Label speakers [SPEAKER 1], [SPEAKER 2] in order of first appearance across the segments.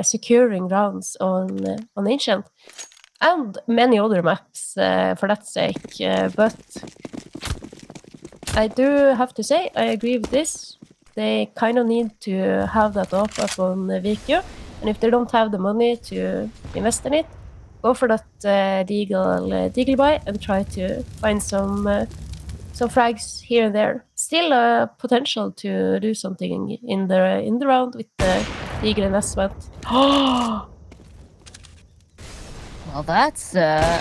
[SPEAKER 1] securing rounds on Ancient and many other maps for that sake. But I do have to say I agree with this. They kind of need to have that up on VQ, and if they don't have the money to invest in it, go for that deagle buy and try to find some frags here and there. Still a potential to do something in the round with the deagle investment.
[SPEAKER 2] Well, that's a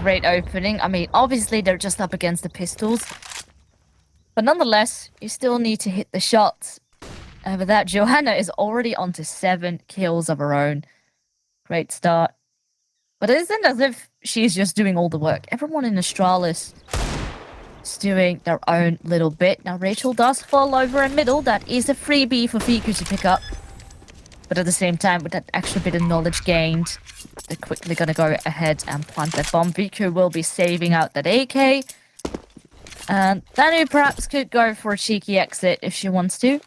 [SPEAKER 2] great opening. I mean, obviously they're just up against the pistols, but nonetheless, you still need to hit the shots. With that, Johanna is already onto 7 kills of her own. Great start. But it isn't as if she's just doing all the work. Everyone in Astralis is doing their own little bit. Now, Rachel does fall over in middle. That is a freebie for Fiku to pick up. But at the same time, with that extra bit of knowledge gained, they're quickly going to go ahead and plant that bomb. Fiku will be saving out that AK. And Danu perhaps could go for a cheeky exit if she wants to.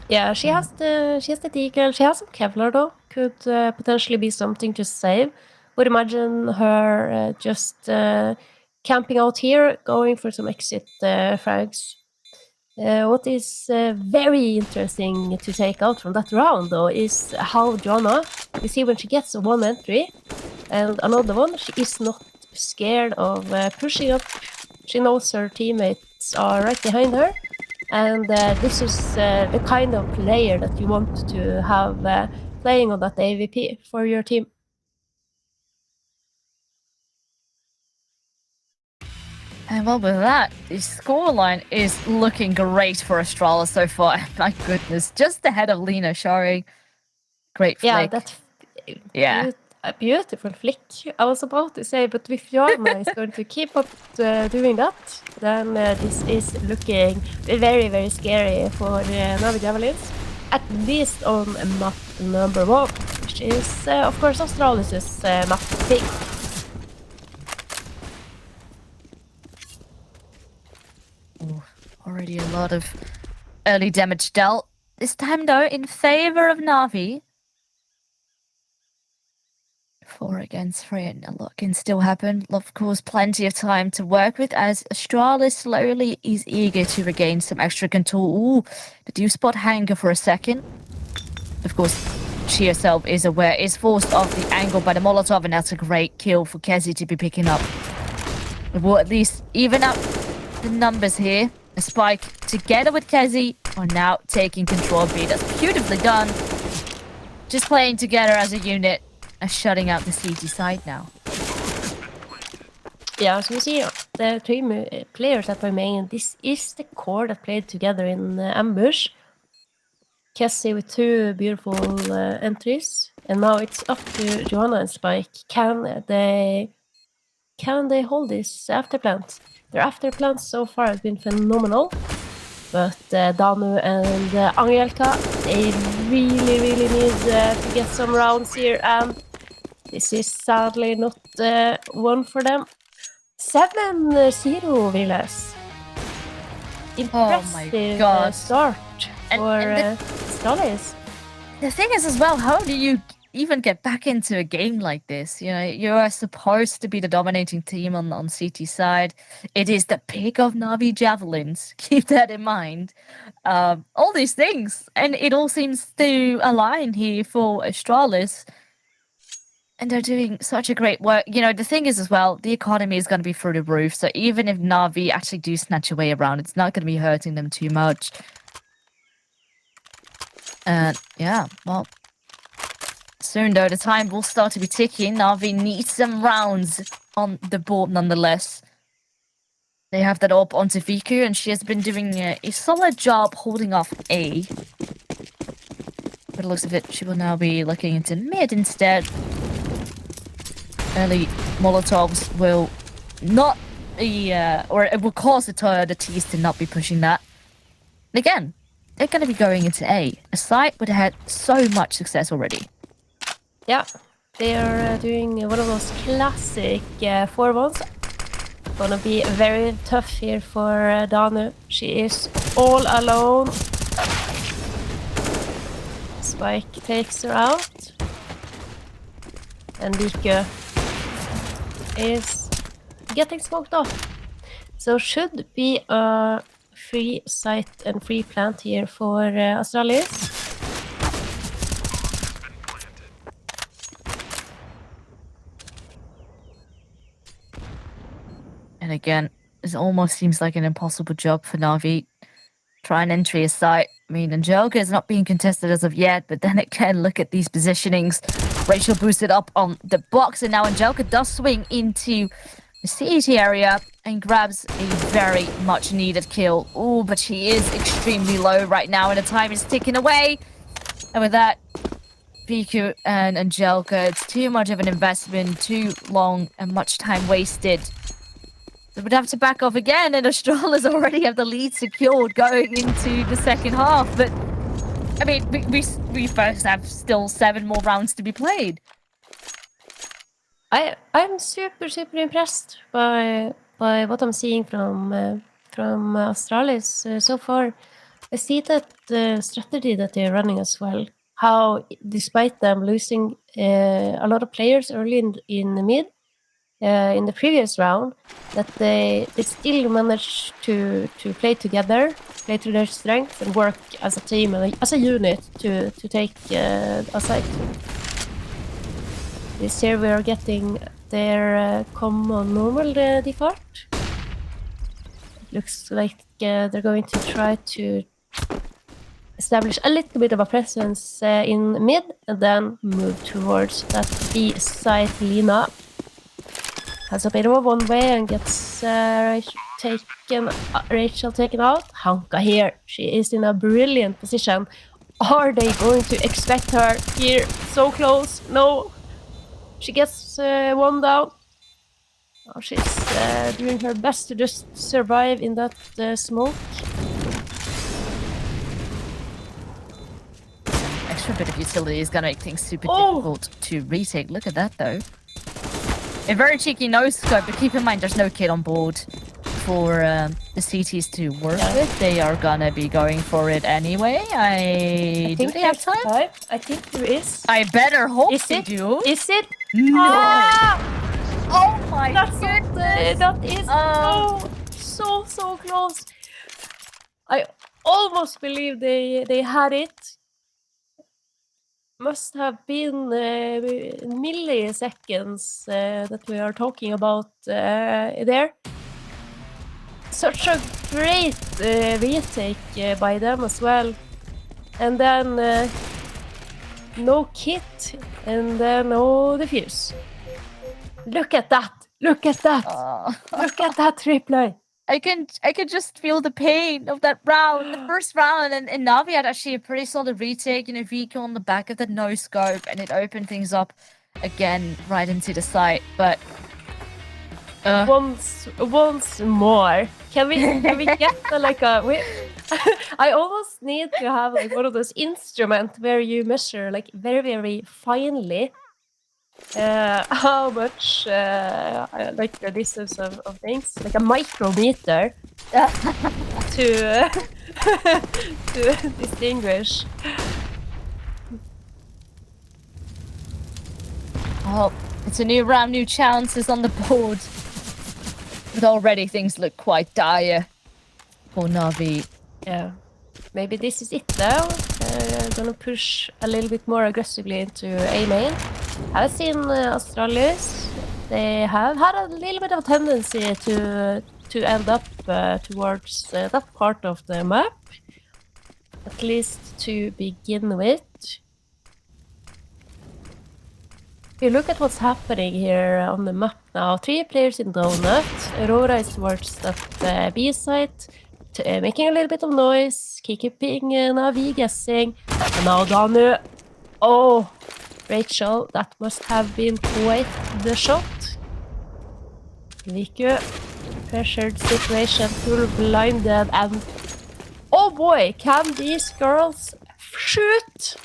[SPEAKER 1] Yeah, she has the deagle. She has some Kevlar though. Could potentially be something to save. Would imagine her just camping out here, going for some exit frags. What is very interesting to take out from that round, though, is how Joanna, you see when she gets one entry and another one, she is not scared of pushing up. She knows her teammates are right behind her, and this is the kind of player that you want to have playing on that AVP for your team.
[SPEAKER 2] And well, with that, the scoreline is looking great for Astralis so far. My goodness, just ahead of Lena showing great flick.
[SPEAKER 1] Yeah, that's a beautiful flick. I was about to say, but if Joanna is going to keep up doing that, then this is looking very, very scary for NAVI Javelins. At least on map number 1, which is, of course, Astralis' map pick.
[SPEAKER 2] Already a lot of early damage dealt. This time, though, in favor of Navi. 4 against 3, and a lot can still happen. Of course, plenty of time to work with as Astralis slowly is eager to regain some extra control. Ooh, did you spot Hanger for a second? Of course, she herself is aware, is forced off the angle by the Molotov, and that's a great kill for Kezi to be picking up. It will at least even up the numbers here. A spike together with Kezi are now taking control of B. That's beautifully done. Just playing together as a unit and shutting out the CT side now.
[SPEAKER 1] Yeah, as you see, the 3 players that remain, this is the core that played together in ambush. Kezi with 2 beautiful entries, and now it's up to Joanna and Spike. Can they hold this after plant? Their after plants so far have been phenomenal, but Danu and Angelka, they really need to get some rounds here, and this is sadly not one for them. 7-0, Viles. Impressive start for Astralis.
[SPEAKER 2] The thing is as well, how do you even get back into a game like this? You know, you are supposed to be the dominating team on CT side. It is the pick of Navi Javelins. Keep that in mind. All these things, and it all seems to align here for Astralis. And they're doing such a great work. You know, the thing is as well, the economy is going to be through the roof. So even if Navi actually do snatch away around, it's not going to be hurting them too much. And yeah, well, soon though, the time will start to be ticking. Navi needs some rounds on the board nonetheless. They have that up onto Viku, and she has been doing a solid job holding off A. By the looks of it, she will now be looking into mid instead. Early Molotovs will not be, or it will cause the T's to not be pushing that. And again, they're going to be going into A site where they had so much success already.
[SPEAKER 1] Yeah, they are doing one of those classic 4-1s. Gonna be very tough here for Danu. She is all alone. Spike takes her out. And Viku is getting smoked off. So should be a free site and free plant here for Astralis.
[SPEAKER 2] And again, it almost seems like an impossible job for Navi. Try and entry a site. I mean, Angelica is not being contested as of yet, but then again, look at these positionings. Rachel boosted up on the box, and now Angelica does swing into the CET area and grabs a very much needed kill. Oh, but she is extremely low right now, and the time is ticking away. And with that, Viku and Angelica, it's too much of an investment, too long and much time wasted. They would have to back off again, and Astralis already have the lead secured going into the second half. But I mean, we first have still 7 more rounds to be played.
[SPEAKER 1] I'm super impressed by what I'm seeing from Astralis so far. I see that the strategy that they're running as well. How, despite them losing a lot of players early in the mid, in the previous round, that they still managed to play together, play to their strengths, and work as a team and as a unit to take a site. This year we are getting their common normal default. It looks like they're going to try to establish a little bit of a presence in mid and then move towards that B site. Lina has a bit of a one-way and gets Rachel taken out. Hanka here. She is in a brilliant position. Are they going to expect her here? So close. No. She gets one down. Oh, she's doing her best to just survive in that smoke.
[SPEAKER 2] Extra bit of utility is gonna make things super difficult to retake. Look at that though. A very cheeky no scope, but keep in mind there's no kid on board for the CTs to work with. They are gonna be going for it anyway. Do they have time?
[SPEAKER 1] I think there is.
[SPEAKER 2] I better hope they do.
[SPEAKER 1] Is it?
[SPEAKER 2] No.
[SPEAKER 1] Ah!
[SPEAKER 2] Oh my goodness.
[SPEAKER 1] That is so close. I almost believe they had it. Must have been milliseconds that we are talking about there. Such a great retake by them as well. And then no kit, and then no defuse. Look at that! Look at that! Look at that replay!
[SPEAKER 2] I can just feel the pain of that round, the first round, and Navi had actually a pretty solid retake, you know, Viku on the back of the no scope, and it opened things up again right into the site. But
[SPEAKER 1] once more, can we get like a? I almost need to have like one of those instruments where you measure like very finely how much like the distance of things, like a micrometer to to distinguish.
[SPEAKER 2] Oh, it's a new round, new chances on the board, but already things look quite dire for Navi.
[SPEAKER 1] Yeah, maybe this is it though. Gonna push a little bit more aggressively into A main. I've seen Astralis. They have had a little bit of a tendency to end up towards that part of the map, at least to begin with. If you look at what's happening here on the map now, 3 players in Donut. Aurora is towards that B site, making a little bit of noise, keeping Navi guessing. And now Danu. Oh, Rachel, that must have been quite the shot. Viku, pressured situation, full blinded, and oh boy, can these girls shoot?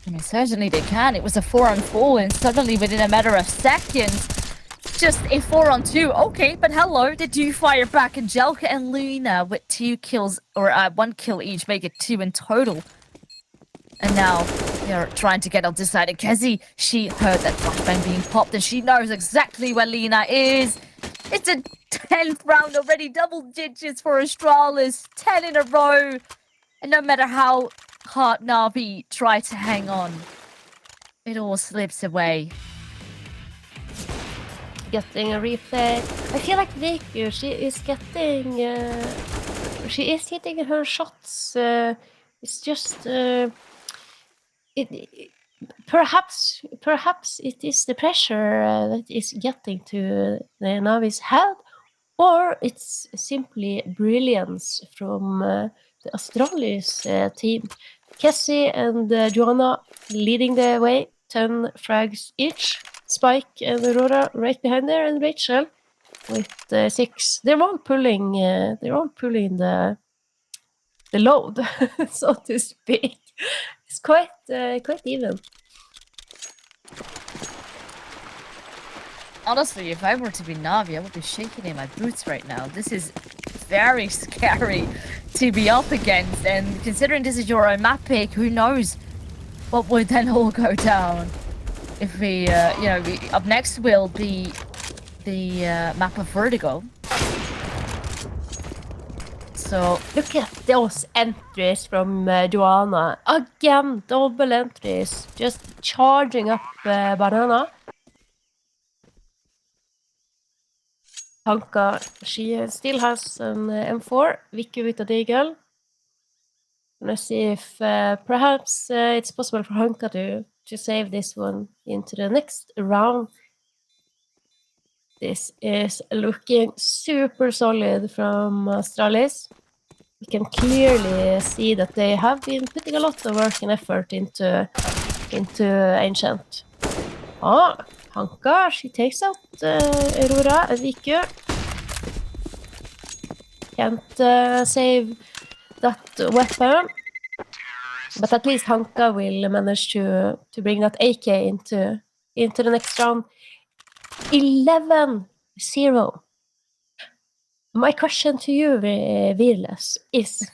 [SPEAKER 2] I mean, certainly they can. It was a 4-on-4, and suddenly within a matter of seconds, just a 4-on-2. Okay, but hello, they do fire back. Angelica and Luna with 2 kills, or 1 kill each, make it 2 in total. And now they're trying to get on this side. And Kezi, she heard that flashbang being popped, and she knows exactly where Lena is. It's a 10th round already, double digits for Astralis, 10 in a row. And no matter how hard Navi try to hang on, it all slips away.
[SPEAKER 1] Getting a replay. I feel like Viku, she is getting... she is hitting her shots. It's just... perhaps it is the pressure that is getting to the Navi's head, or it's simply brilliance from the Astralis team. Cassie and Joanna leading the way, 10 frags each. Spike and Aurora right behind there, and Rachel with 6. They're all pulling the load, so to speak. It's quite even.
[SPEAKER 2] Honestly, if I were to be Navi, I would be shaking in my boots right now. This is very scary to be up against, and considering this is your own map pick, who knows what would then all go down. If we, up next will be the map of Vertigo. So
[SPEAKER 1] look at those entries from Joanna. Again, double entries, just charging up Banana. Hanka, she still has an M4. Vicky with a Deagle. Let's see if perhaps it's possible for Hanka to save this one into the next round. This is looking super solid from Astralis. You can clearly see that they have been putting a lot of work and effort into Ancient. Oh, Hanka, she takes out Aurora and Viku. Can't save that weapon, but at least Hanka will manage to bring that AK into the next round. 11-0. My question to you, Virles, is: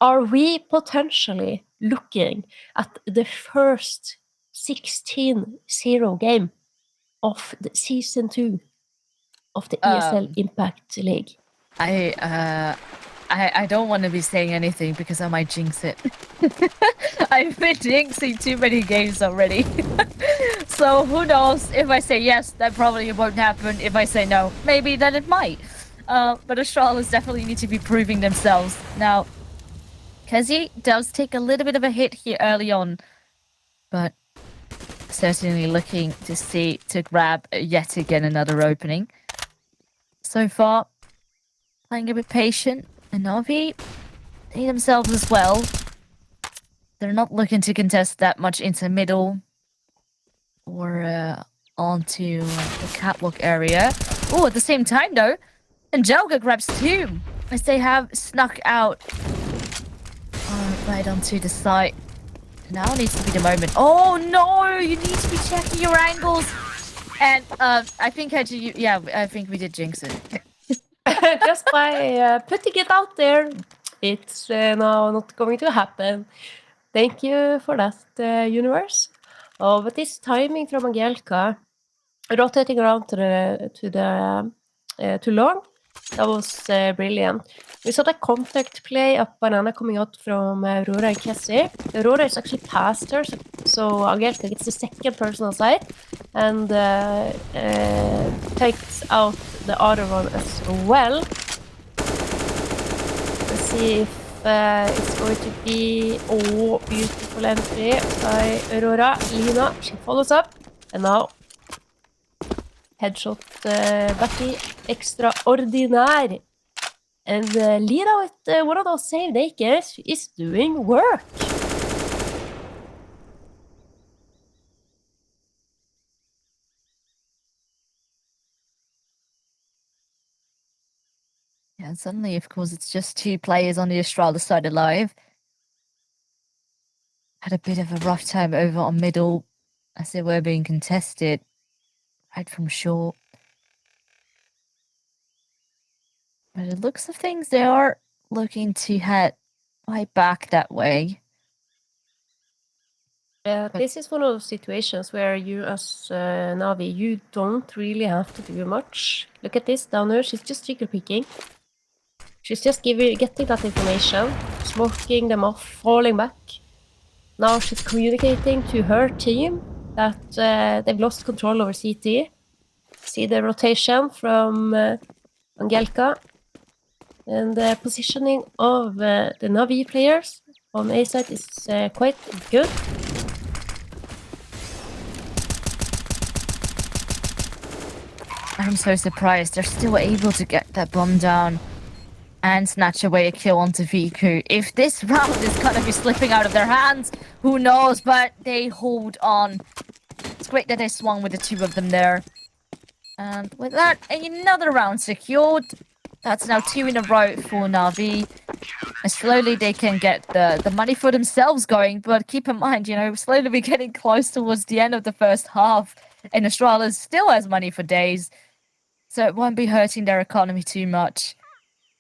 [SPEAKER 1] are we potentially looking at the first 16-0 game of the season 2 of the ESL Impact League?
[SPEAKER 2] I don't want to be saying anything because I might jinx it. I've been jinxing too many games already. So who knows? If I say yes, that probably won't happen. If I say no, maybe then it might. But Astralis definitely need to be proving themselves. Now, Kezi does take a little bit of a hit here early on, but certainly looking to grab yet again another opening. So far, playing a bit patient, and Navi, they themselves as well. They're not looking to contest that much into middle or onto the catwalk area. Oh, at the same time though, Angelica grabs 2 as they have snuck out right onto the site. Now needs to be the moment. Oh no, you need to be checking your angles. And I think I think we did jinx it.
[SPEAKER 1] Just by putting it out there, it's now not going to happen. Thank you for that, Universe. Oh, but this timing from Angelica, rotating around to long, that was brilliant. We saw the contact play up Banana coming out from Aurora and Cassie. Aurora is actually past her, so Angelica gets the second personal side and takes out the other one as well. Let's see if it's going to be... Oh, beautiful entry by Aurora. Lina, she follows up, and now headshot Becky, extraordinaire. And Lina with one of those saved AKs is doing work.
[SPEAKER 2] Yeah, and suddenly, of course, it's just 2 players on the Astralis side alive. Had a bit of a rough time over on middle as they were being contested right from short. But it looks of things, they are looking to head right back that way.
[SPEAKER 1] Yeah, this is one of those situations where you, as Navi, you don't really have to do much. Look at this down there. She's just trigger picking. She's just getting that information, smoking them off, falling back. Now she's communicating to her team that they've lost control over CT. See the rotation from Angelka. And the positioning of the Navi players on A side is quite good.
[SPEAKER 2] I'm so surprised they're still able to get that bomb down and snatch away a kill onto Viku. If this round is gonna be slipping out of their hands, who knows, but they hold on. It's great that they swung with the two of them there. And with that, another round secured. That's now 2 in a row for Navi. And slowly they can get the money for themselves going. But keep in mind, slowly we're getting close towards the end of the first half. And Astralis still has money for days. So it won't be hurting their economy too much.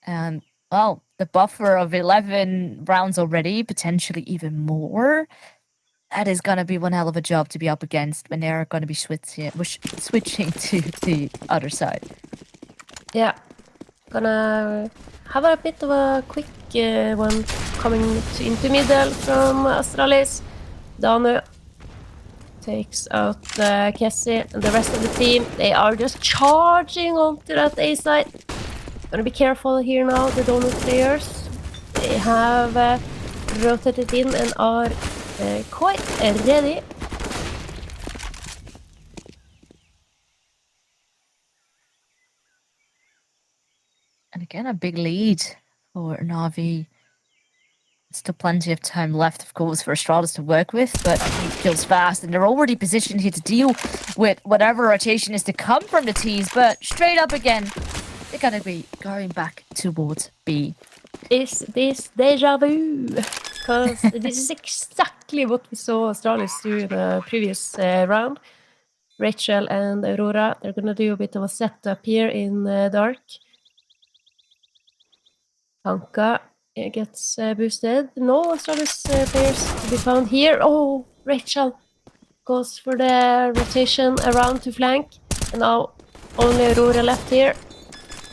[SPEAKER 2] And, well, the buffer of 11 rounds already, potentially even more. That is going to be one hell of a job to be up against when they're going to be switching to the other side.
[SPEAKER 1] Yeah. Gonna have a bit of a quick one coming into middle from Astralis. Danu takes out Kessie and the rest of the team. They are just charging onto that A side. Gonna be careful here now, the Donut players. They have rotated in and are quite ready.
[SPEAKER 2] And again, a big lead for Navi. Still plenty of time left, of course, for Astralis to work with, but he kills fast, and they're already positioned here to deal with whatever rotation is to come from the T's, but straight up again, they're gonna be going back towards B.
[SPEAKER 1] Is this deja vu? Because this is exactly what we saw Astralis do in the previous round. Rachel and Aurora, they're gonna do a bit of a setup here in dark. Anka gets boosted. No Astralis players to be found here. Oh, Rachel goes for the rotation around to flank. And now only Aurora left here.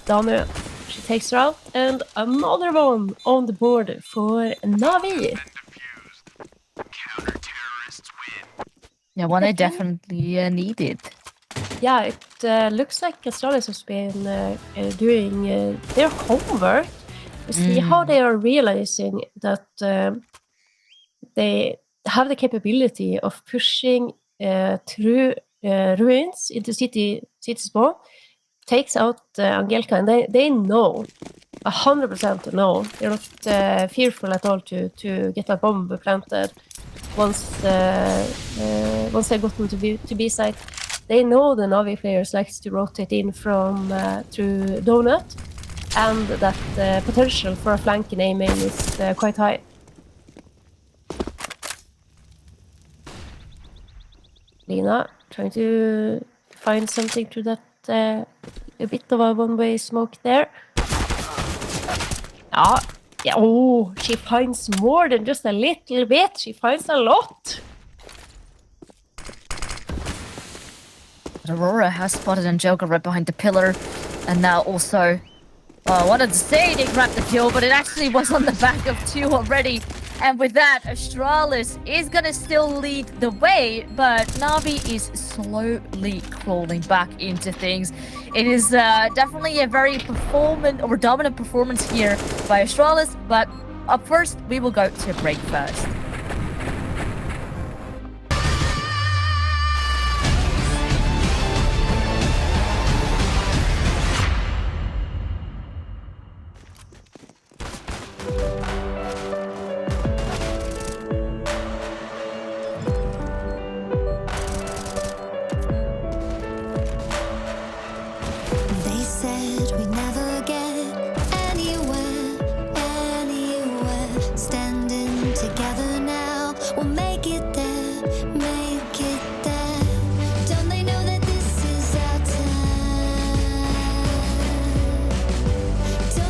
[SPEAKER 1] Danu, she takes her out. And another one on the board for Navi.
[SPEAKER 2] Yeah, one I definitely needed.
[SPEAKER 1] Yeah, it looks like Astralis has been doing their homework. You see how they are realizing that they have the capability of pushing through ruins into city spawn, takes out Angelka, and they know, 100% know. They're not fearful at all to get a bomb planted once they've gotten to B site. They know the Navi players likes to rotate in from through Donut, and that the potential for a flank in A main is quite high. Lina trying to find something through that a bit of a one-way smoke there. Yeah, oh, she finds more than just a little bit. She finds a lot.
[SPEAKER 2] Aurora has spotted Angelka right behind the pillar, and now also, I wanted to say they grabbed the kill, but it actually was on the back of 2 already. And with that, Astralis is gonna still lead the way, but Navi is slowly crawling back into things. It is definitely a very dominant performance here by Astralis, but up first, we will go to a break first.
[SPEAKER 3] Don't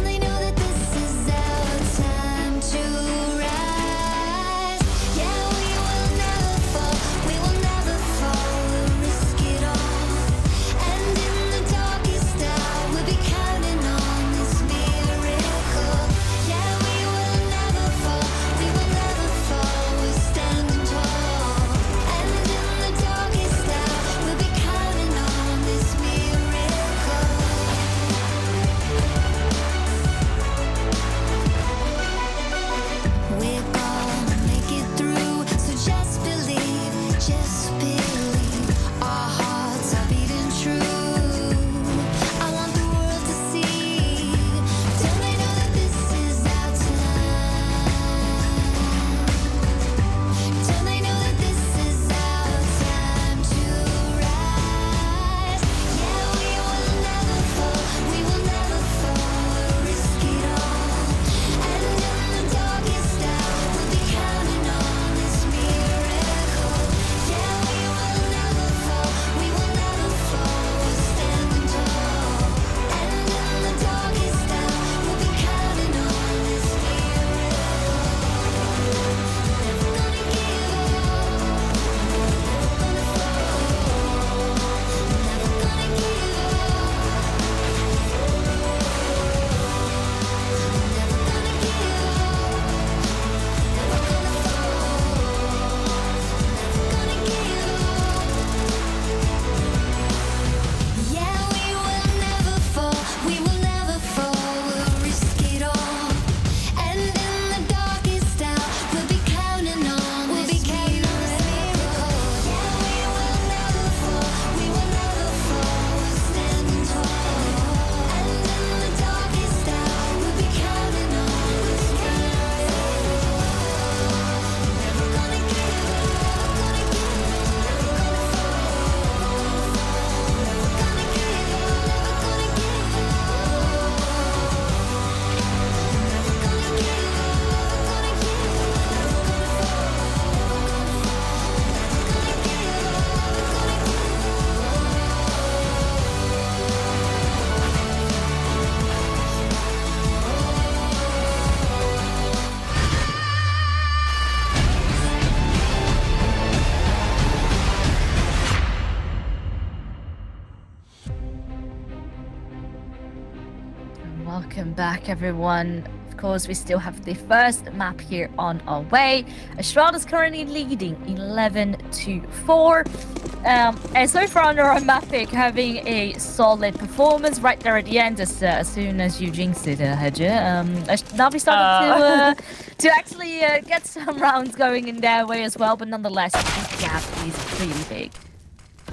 [SPEAKER 2] Welcome back, everyone. Of course, we still have the first map here on our way. Astralis currently leading 11-4. And so far under our map pick, having a solid performance right there at the end, as soon as you jinxed it, Hedger. NAVI started to actually get some rounds going in their way as well, but nonetheless, this gap is really big.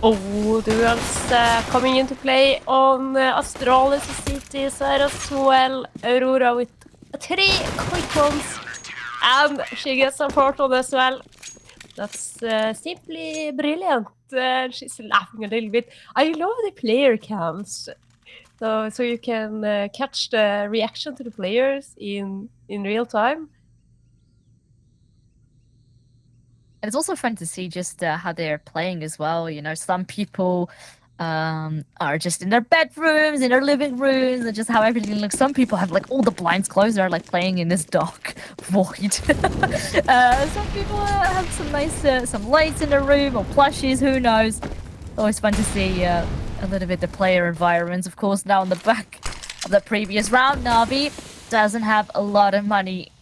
[SPEAKER 1] Oh, duels coming into play on Astralis city side as well. Aurora with 3 quick ones. And she gets support on as well. That's simply brilliant. She's laughing a little bit. I love the player cams. So you can catch the reaction to the players in real time.
[SPEAKER 2] And it's also fun to see just how they're playing as well. You know, some people are just in their bedrooms, in their living rooms, and just how everything looks. Some people have like all the blinds closed. They're like playing in this dark void. Some people have some nice, some lights in their room or plushies. Who knows? Always fun to see a little bit the player environments. Of course, now on the back of the previous round, NAVI doesn't have a lot of money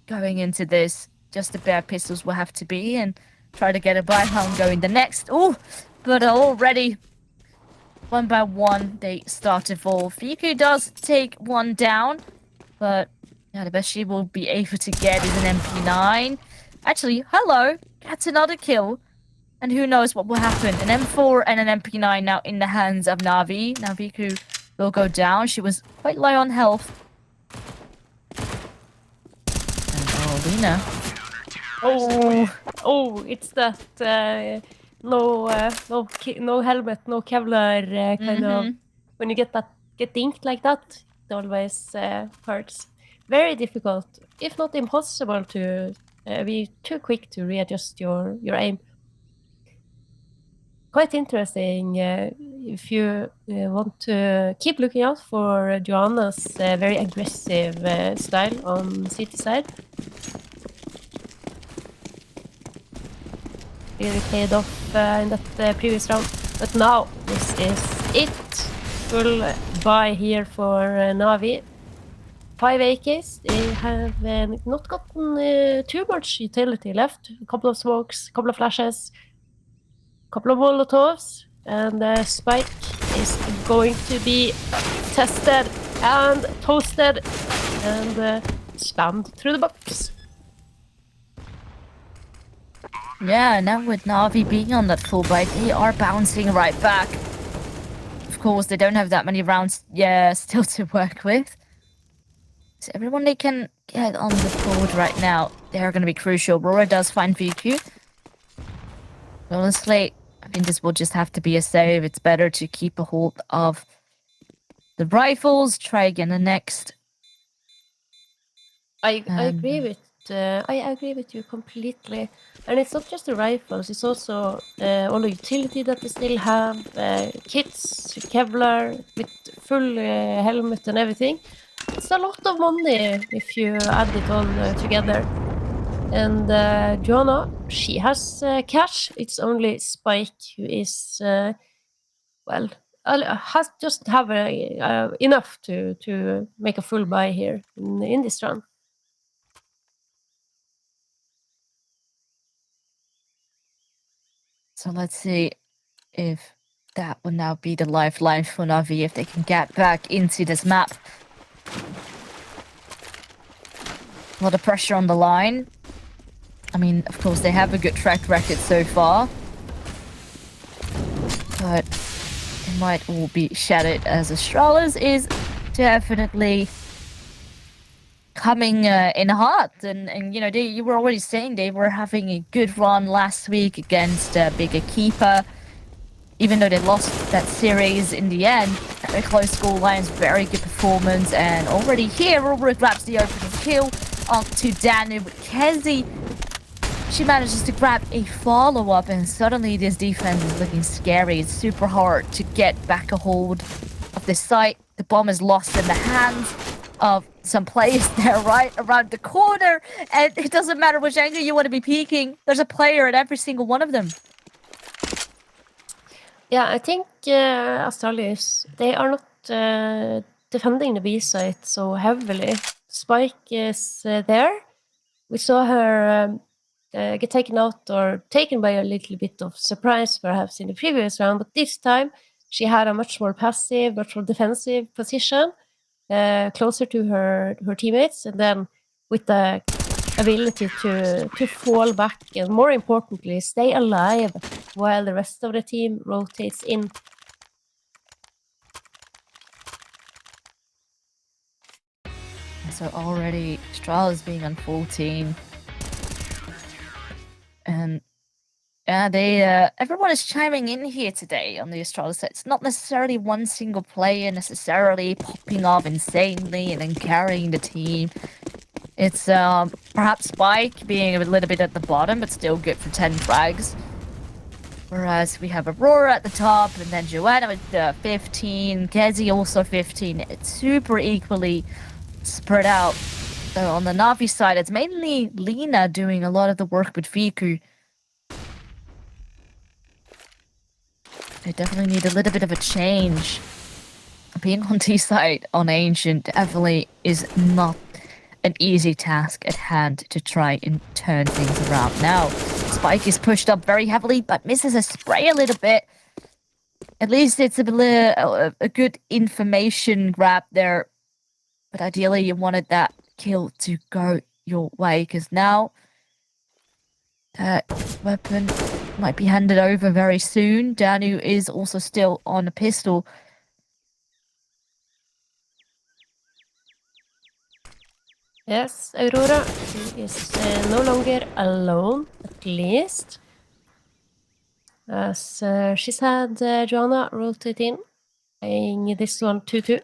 [SPEAKER 2] going into this. Just the bare pistols will have to be and try to get a buy round going the next. Oh, but already one by one they start to fall. Fiku does take one down, but yeah, the best she will be able to get is an MP9. Actually, hello, that's another kill. And who knows what will happen. An M4 and an MP9 now in the hands of NAVI. Now Fiku will go down. She was quite low on health. And oh, Lena.
[SPEAKER 1] Oh, it's that no helmet, no Kevlar kind of. When you get dinked like that, it always hurts. Very difficult, if not impossible, to be too quick to readjust your aim. Quite interesting if you want to keep looking out for Joanna's very aggressive style on city side. Really paid off in that previous round. But now, this is it. Full buy here for NAVI. 5 AKs. They have not gotten too much utility left. A couple of smokes, a couple of flashes, a couple of Molotovs. And the spike is going to be tested and toasted and spammed through the box.
[SPEAKER 2] Yeah, now with NAVI being on that full buy, they are bouncing right back. Of course, they don't have that many rounds, still to work with. So everyone they can get on the board right now, they're going to be crucial. Aurora does find VQ. Honestly, I think this will just have to be a save. It's better to keep a hold of the rifles, try again the next.
[SPEAKER 1] I agree with you completely. And it's not just the rifles, it's also all the utility that we still have, kits, Kevlar with full helmet and everything. It's a lot of money if you add it all together. And Joanna, she has cash. It's only Spike who is, has just have enough to make a full buy here in this run.
[SPEAKER 2] So let's see if that will now be the lifeline for NAVI, if they can get back into this map. A lot of pressure on the line. I mean, of course, they have a good track record so far. But it might all be shattered as Astralis is definitely coming in hot. And you know, you were already saying they were having a good run last week against a bigger keeper. Even though they lost that series in the end, a close score lines, very good performance. And already here, Aurora grabs the opening kill onto Danu with Kezi. She manages to grab a follow-up, and suddenly this defense is looking scary. It's super hard to get back a hold of this site. The bomb is lost in the hands of some players there right around the corner, and it doesn't matter which angle you want to be peeking. There's a player at every single one of them.
[SPEAKER 1] Yeah, I think Astralis, they are not defending the B site so heavily. Spike is there. We saw her get taken out or taken by a little bit of surprise, perhaps, in the previous round, but this time she had a much more passive, much more defensive position, closer to her teammates, and then with the ability to fall back and, more importantly, stay alive while the rest of the team rotates in.
[SPEAKER 2] So already Astralis being on 14. And yeah, everyone is chiming in here today on the Astralis. It's not necessarily one single player necessarily popping off insanely and then carrying the team. It's perhaps Spike being a little bit at the bottom, but still good for 10 frags. Whereas we have Aurora at the top, and then Joanna with 15, Kezi also 15. It's super equally spread out. So on the Navi side, it's mainly Lena doing a lot of the work with Fiku. They definitely need a little bit of a change. Being on T-side on Ancient definitely is not an easy task at hand to try and turn things around. Now, Spike is pushed up very heavily, but misses a spray a little bit. At least it's a good information grab there. But ideally, you wanted that kill to go your way, because now that weapon might be handed over very soon. Danu is also still on a pistol.
[SPEAKER 1] Yes, Aurora, she is no longer alone, at least. As she's had Joanna rotate in, playing this one 2-2.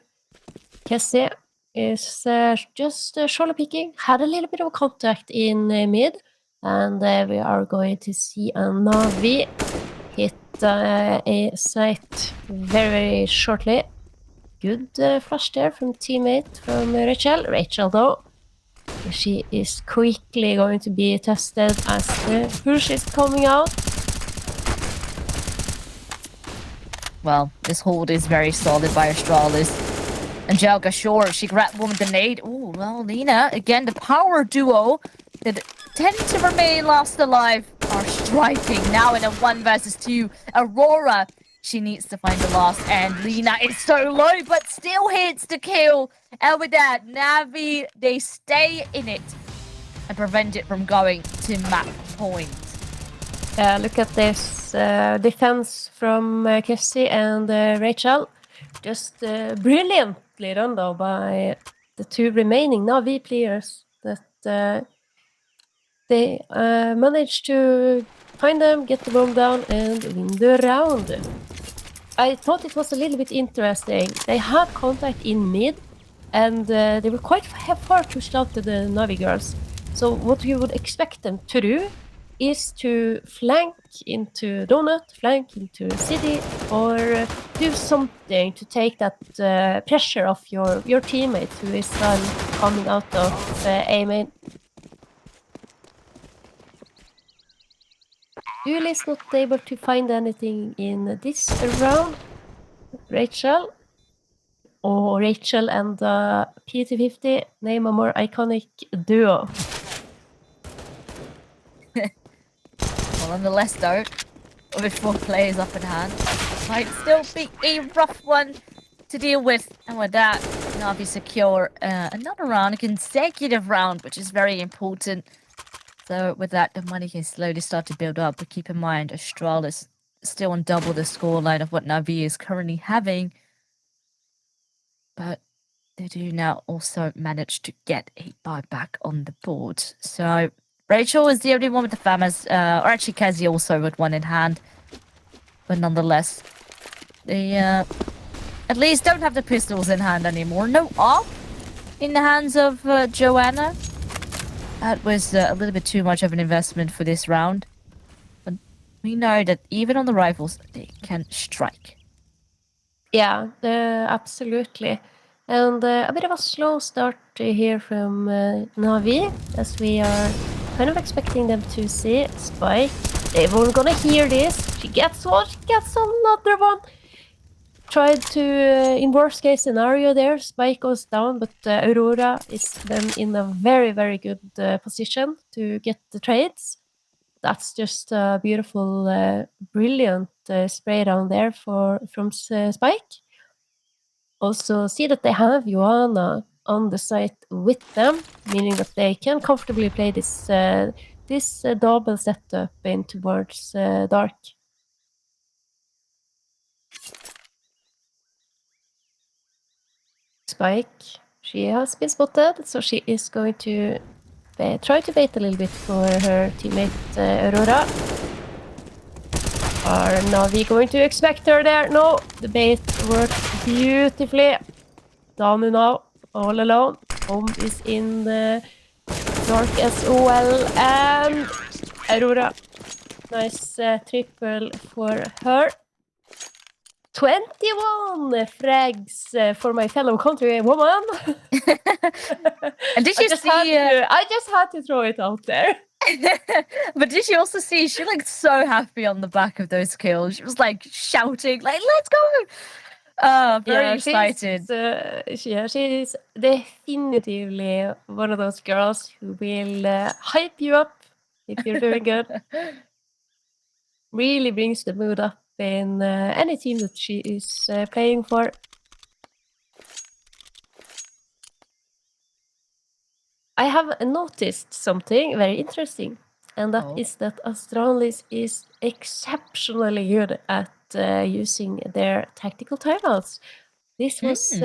[SPEAKER 1] Kessie is just surely peeking, had a little bit of contact in mid, and we are going to see a Navi hit a site very, very shortly. Good flash there from teammate from Rachel. Rachel, though, she is quickly going to be tested as the push is coming out.
[SPEAKER 2] Well, this hold is very solid by Astralis. Angelica, sure, she grabbed one with the nade. Oh, well, Lena, again, the power duo that tend to remain last alive are striking. Now in a 1 versus 2. Aurora, she needs to find the last, and Lena is so low, but still hits the kill. And with that, Navi, they stay in it and prevent it from going to map point.
[SPEAKER 1] Look at this defense from Kessie and Rachel. Just brilliantly done, though, by the two remaining Navi players. That they managed to find them, get the bomb down, and win the round. I thought it was a little bit interesting. They had contact in mid, and they were quite far pushed out to the Navi girls. So what you would expect them to do is to flank into Donut, flank into City, or do something to take that pressure off your teammate who is coming out of A main. Julie is not able to find anything in this round. Rachel and PT50 name a more iconic duo.
[SPEAKER 2] Well, nonetheless, though, with 4 players up in hand, might still be a rough one to deal with. And with that, Navi secure another round, a consecutive round, which is very important. So with that, the money can slowly start to build up. But keep in mind, Astralis is still on double the scoreline of what Navi is currently having. But they do now also manage to get a buyback on the board. So Rachel is the only one with the FAMAs, or actually Kezi also with one in hand. But nonetheless, they at least don't have the pistols in hand anymore. No AWP in the hands of Joanna. That was a little bit too much of an investment for this round. But we know that even on the rifles, they can strike.
[SPEAKER 1] Yeah, absolutely. And a bit of a slow start here from Navi, as we are kind of expecting them to see Spike. They weren't gonna hear this. She gets one, she gets another one. tried to, in worst case scenario there, Spike goes down, but Aurora is then in a very, very good position to get the trades. That's just a beautiful, brilliant spray down there from Spike. Also, see that they have Joanna on the site with them, meaning that they can comfortably play this double setup in towards dark. Spike, she has been spotted, so she is going to try to bait a little bit for her teammate Aurora. Are Navi going to expect her there? No, the bait worked beautifully. Danu now, all alone. Home is in the dark as well, and Aurora. Nice triple for her. 21 frags for my fellow countrywoman.
[SPEAKER 2] And did you see?
[SPEAKER 1] I just had to throw it out there.
[SPEAKER 2] But did you also see? She looked so happy on the back of those kills. She was like shouting, like "Let's go!" Very excited.
[SPEAKER 1] She's definitively one of those girls who will hype you up if you're doing good. Really brings the mood up in any team that she is playing for. I have noticed something very interesting, and that is that Astralis is exceptionally good at using their tactical timeouts. This was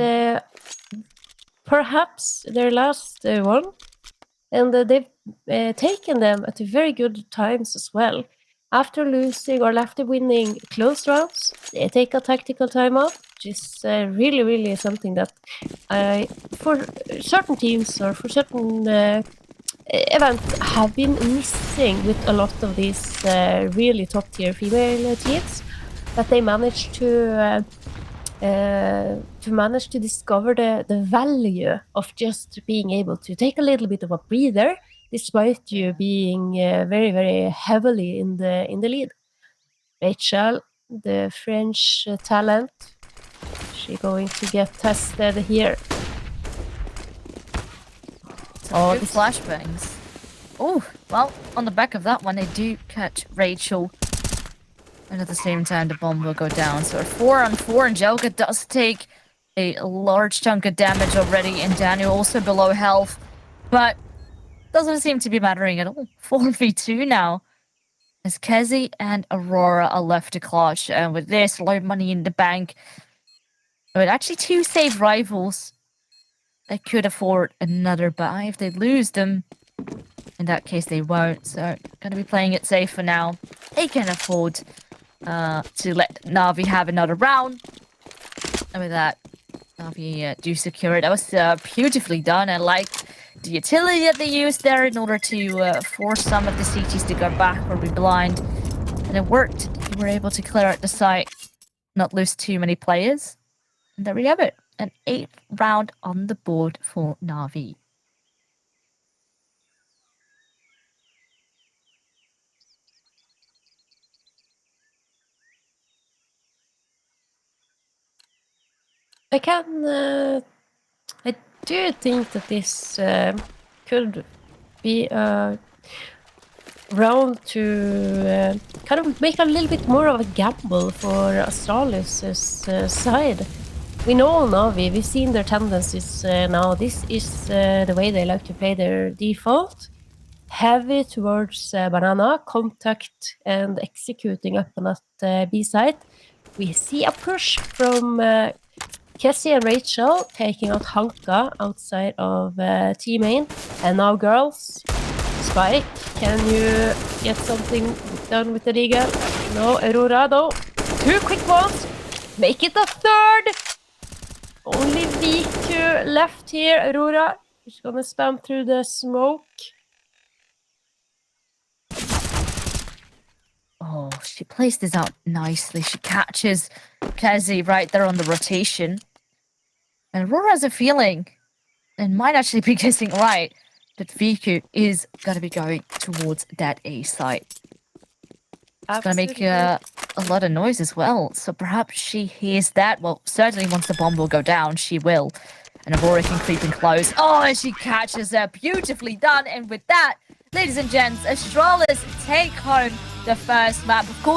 [SPEAKER 1] perhaps their last one, and they've taken them at very good times as well. After losing or after winning close rounds, they take a tactical timeout, which is really, really something that for certain teams or for certain events have been missing with a lot of these really top-tier female teams, that they manage to discover the value of just being able to take a little bit of a breather despite you being very, very heavily in the lead. Rachel, the French talent, she's going to get tested here.
[SPEAKER 2] Good flashbangs. Oh, well, on the back of that one, they do catch Rachel. And at the same time, the bomb will go down. So 4-on-4, and Jelga does take a large chunk of damage already, and Daniel also below health. But doesn't seem to be mattering at all. 4v2 now. As Kezi and Aurora are left to clutch. And with this, low money in the bank. But actually 2 save rivals. They could afford another buy if they lose them. In that case, they won't. So, gonna be playing it safe for now. They can afford to let Navi have another round. And with that, Navi do secure it. That was beautifully done. I liked the utility that they used there in order to force some of the CTs to go back or be blind. And it worked. They were able to clear out the site, not lose too many players. And there we have it. An 8th round on the board for Navi.
[SPEAKER 1] I do think that this could be a round to kind of make a little bit more of a gamble for Astralis' side. We know Navi, we've seen their tendencies now. This is the way they like to play their default. Heavy towards banana, contact and executing up on that B site. We see a push from Kessie and Rachel taking out Hanka outside of T-main. And now girls, Spike, can you get something done with the Deagle? No, Aurora though. 2 quick ones. Make it a 3rd. Only VQ left here. Aurora, she's gonna spam through the smoke.
[SPEAKER 2] Oh, she plays this out nicely. She catches Kezi right there on the rotation. And Aurora has a feeling, and might actually be guessing right, that VQ is going to be going towards that A site. It's gonna make
[SPEAKER 1] Absolutely
[SPEAKER 2] a lot of noise as well. So perhaps she hears that. Well, certainly once the bomb will go down, she will. And Aurora can creep in close. Oh, and she catches her. Beautifully done. And with that, ladies and gents, Astralis take home the first map. Of course,